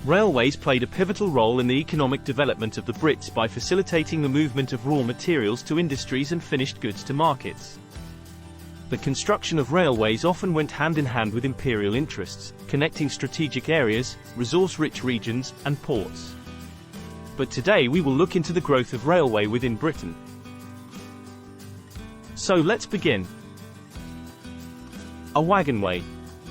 Railways played a pivotal role in the economic development of the Brits by facilitating the movement of raw materials to industries and finished goods to markets. The construction of railways often went hand in hand with imperial interests, connecting strategic areas, resource-rich regions, and ports. But today we will look into the growth of railway within Britain. So let's begin. A wagonway,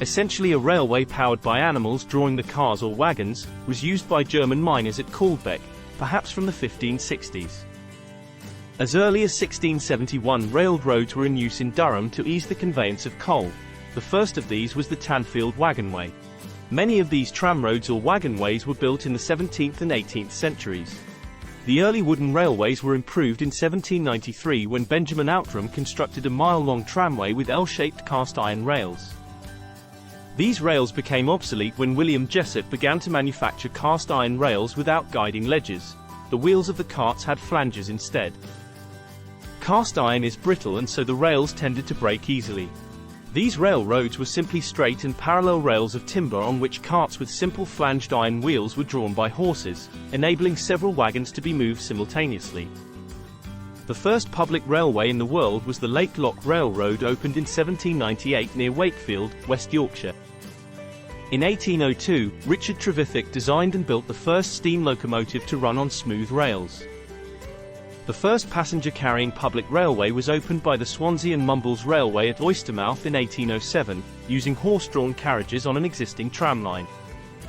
essentially a railway powered by animals drawing the cars or wagons, was used by German miners at Caldbeck, perhaps from the 1560s. As early as 1671, railroads were in use in Durham to ease the conveyance of coal. The first of these was the Tanfield Wagonway. Many of these tramroads or wagonways were built in the 17th and 18th centuries. The early wooden railways were improved in 1793 when Benjamin Outram constructed a mile-long tramway with L-shaped cast-iron rails. These rails became obsolete when William Jessop began to manufacture cast-iron rails without guiding ledges. The wheels of the carts had flanges instead. Cast iron is brittle and so the rails tended to break easily. These railroads were simply straight and parallel rails of timber on which carts with simple flanged iron wheels were drawn by horses, enabling several wagons to be moved simultaneously. The first public railway in the world was the Lake Lock Railroad, opened in 1798 near Wakefield, West Yorkshire. In 1802, Richard Trevithick designed and built the first steam locomotive to run on smooth rails. The first passenger-carrying public railway was opened by the Swansea and Mumbles Railway at Oystermouth in 1807, using horse-drawn carriages on an existing tram line.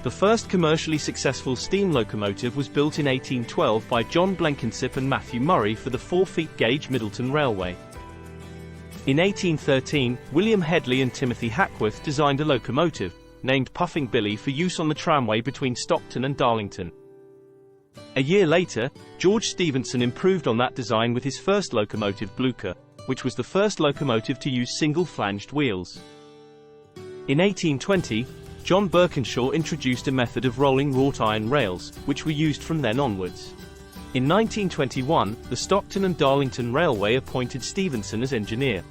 The first commercially successful steam locomotive was built in 1812 by John Blenkinsop and Matthew Murray for the 4-feet gauge Middleton Railway. In 1813, William Headley and Timothy Hackworth designed a locomotive, named Puffing Billy, for use on the tramway between Stockton and Darlington. A year later, George Stephenson improved on that design with his first locomotive, Blucher, which was the first locomotive to use single-flanged wheels. In 1820, John Birkinshaw introduced a method of rolling wrought iron rails, which were used from then onwards. In 1921, the Stockton and Darlington Railway appointed Stephenson as engineer.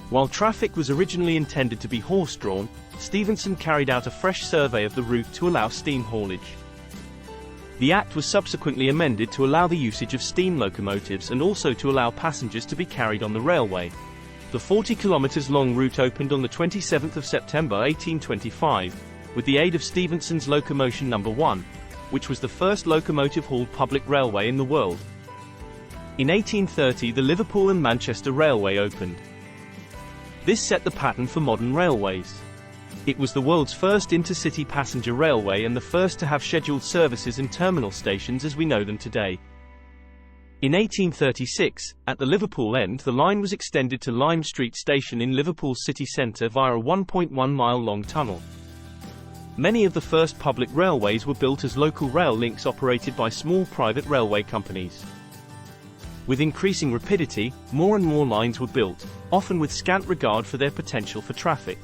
While traffic was originally intended to be horse-drawn, Stephenson carried out a fresh survey of the route to allow steam haulage. The Act was subsequently amended to allow the usage of steam locomotives and also to allow passengers to be carried on the railway. The 40 kilometers long route opened on the 27th of September 1825, with the aid of Stephenson's Locomotion No. 1, which was the first locomotive-hauled public railway in the world. In 1830, the Liverpool and Manchester Railway opened. This set the pattern for modern railways. It was the world's first intercity passenger railway and the first to have scheduled services and terminal stations as we know them today. In 1836, at the Liverpool end, the line was extended to Lime Street Station in Liverpool's city centre via a 1.1-mile-long tunnel. Many of the first public railways were built as local rail links operated by small private railway companies. With increasing rapidity, more and more lines were built, often with scant regard for their potential for traffic.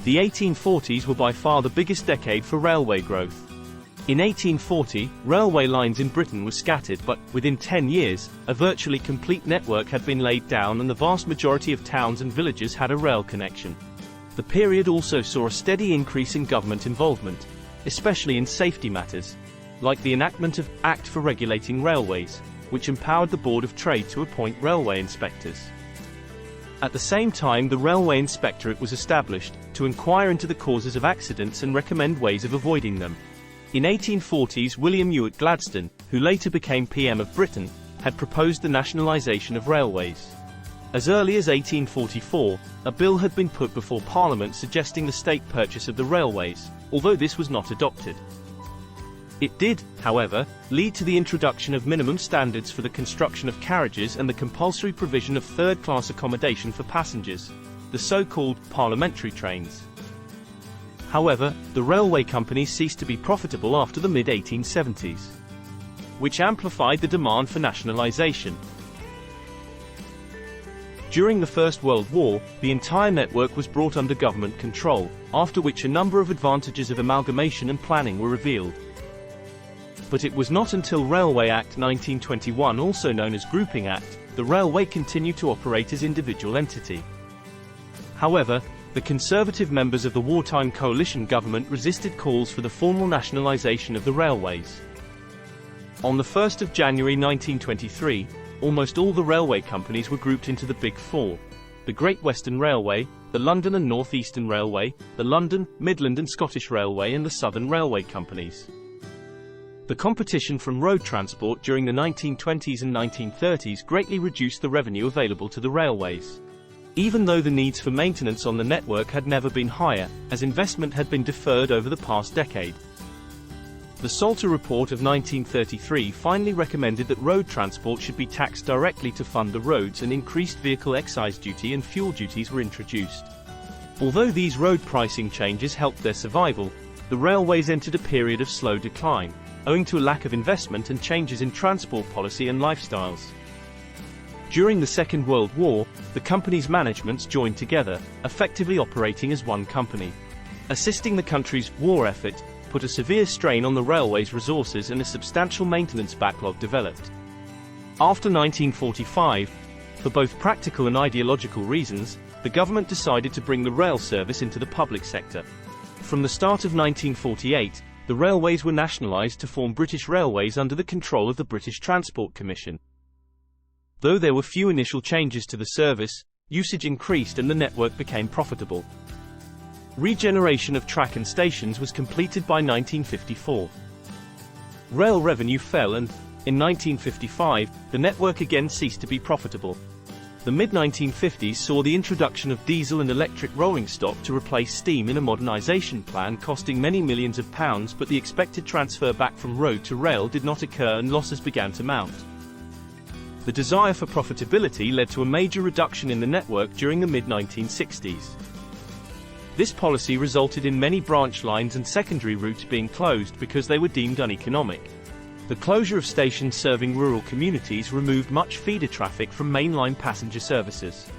The 1840s were by far the biggest decade for railway growth. In 1840, railway lines in Britain were scattered, but, within 10 years, a virtually complete network had been laid down and the vast majority of towns and villages had a rail connection. The period also saw a steady increase in government involvement, especially in safety matters, like the enactment of Act for Regulating Railways, which empowered the Board of Trade to appoint railway inspectors. At the same time, the Railway Inspectorate was established, to inquire into the causes of accidents and recommend ways of avoiding them. In 1840s, William Ewart Gladstone, who later became PM of Britain, had proposed the nationalisation of railways. As early as 1844, a bill had been put before Parliament suggesting the state purchase of the railways, although this was not adopted. It did, however, lead to the introduction of minimum standards for the construction of carriages and the compulsory provision of third-class accommodation for passengers, the so-called parliamentary trains. However, the railway companies ceased to be profitable after the mid-1870s, which amplified the demand for nationalisation. During the First World War, the entire network was brought under government control, after which a number of advantages of amalgamation and planning were revealed. But it was not until Railway Act 1921, also known as Grouping Act, the railway continued to operate as individual entity. However, The Conservative members of the wartime coalition government resisted calls for the formal nationalization of the railways. On the 1st of January 1923, almost all the railway companies were grouped into the Big Four: the Great Western Railway, the London and North Eastern Railway, the London, Midland and Scottish Railway, and the Southern Railway Companies. The competition from road transport during the 1920s and 1930s greatly reduced the revenue available to the railways, even though the needs for maintenance on the network had never been higher, as investment had been deferred over the past decade. The Salter Report of 1933 finally recommended that road transport should be taxed directly to fund the roads, and increased vehicle excise duty and fuel duties were introduced. Although these road pricing changes helped their survival, the railways entered a period of slow decline, owing to a lack of investment and changes in transport policy and lifestyles. During the Second World War, the company's managements joined together, effectively operating as one company. Assisting the country's war effort put a severe strain on the railway's resources, and a substantial maintenance backlog developed. After 1945, for both practical and ideological reasons, the government decided to bring the rail service into the public sector. From the start of 1948, the railways were nationalised to form British Railways under the control of the British Transport Commission. Though there were few initial changes to the service, usage increased and the network became profitable. Regeneration of track and stations was completed by 1954. Rail revenue fell and, in 1955, the network again ceased to be profitable. The mid-1950s saw the introduction of diesel and electric rolling stock to replace steam in a modernisation plan costing many millions of pounds, but the expected transfer back from road to rail did not occur and losses began to mount. The desire for profitability led to a major reduction in the network during the mid-1960s. This policy resulted in many branch lines and secondary routes being closed because they were deemed uneconomic. The closure of stations serving rural communities removed much feeder traffic from mainline passenger services.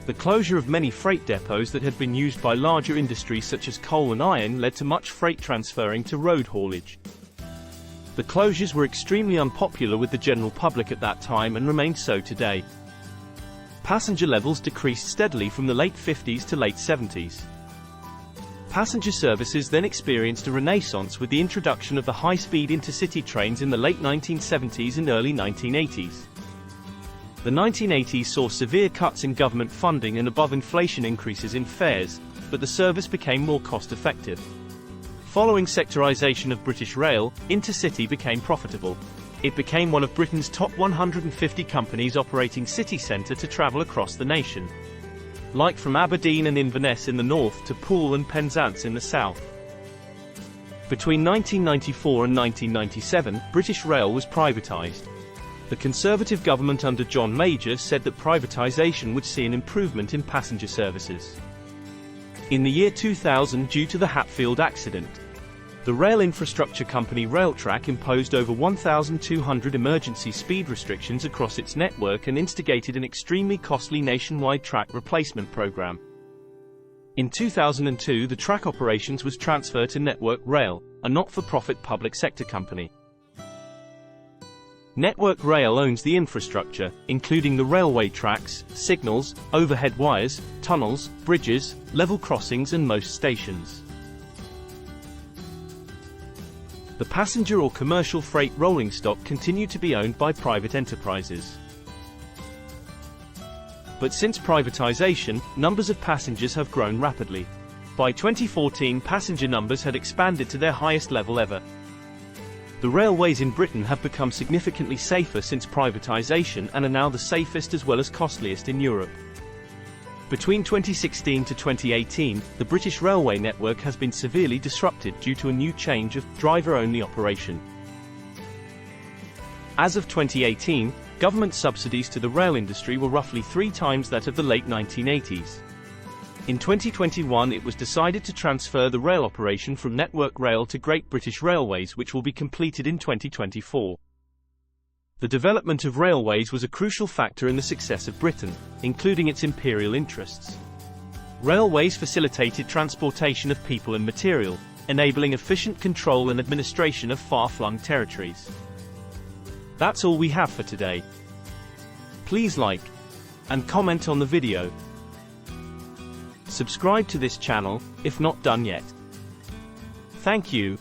The closure of many freight depots that had been used by larger industries such as coal and iron led to much freight transferring to road haulage. The closures were extremely unpopular with the general public at that time and remained so today. Passenger levels decreased steadily from the late 50s to late 70s. Passenger services then experienced a renaissance with the introduction of the high-speed intercity trains in the late 1970s and early 1980s. The 1980s saw severe cuts in government funding and above-inflation increases in fares, but the service became more cost-effective. Following sectorisation of British Rail, Intercity became profitable. It became one of Britain's top 150 companies operating city centre to travel across the nation, like from Aberdeen and Inverness in the north to Poole and Penzance in the south. Between 1994 and 1997, British Rail was privatised. The Conservative government under John Major said that privatisation would see an improvement in passenger services. In the year 2000, due to the Hatfield accident, the rail infrastructure company Railtrack imposed over 1,200 emergency speed restrictions across its network and instigated an extremely costly nationwide track replacement program. In 2002, the track operations was transferred to Network Rail, a not-for-profit public sector company. Network Rail owns the infrastructure, including the railway tracks, signals, overhead wires, tunnels, bridges, level crossings and most stations. The passenger or commercial freight rolling stock continued to be owned by private enterprises. But since privatisation, numbers of passengers have grown rapidly. By 2014, passenger numbers had expanded to their highest level ever. The railways in Britain have become significantly safer since privatisation and are now the safest as well as costliest in Europe. Between 2016 to 2018, the British railway network has been severely disrupted due to a new change of driver-only operation. As of 2018, government subsidies to the rail industry were roughly 3 times that of the late 1980s. In 2021, it was decided to transfer the rail operation from Network Rail to Great British Railways, which will be completed in 2024. The development of railways was a crucial factor in the success of Britain, including its imperial interests. Railways facilitated transportation of people and material, enabling efficient control and administration of far-flung territories. That's all we have for today. Please like and comment on the video. Subscribe to this channel, if not done yet. Thank you.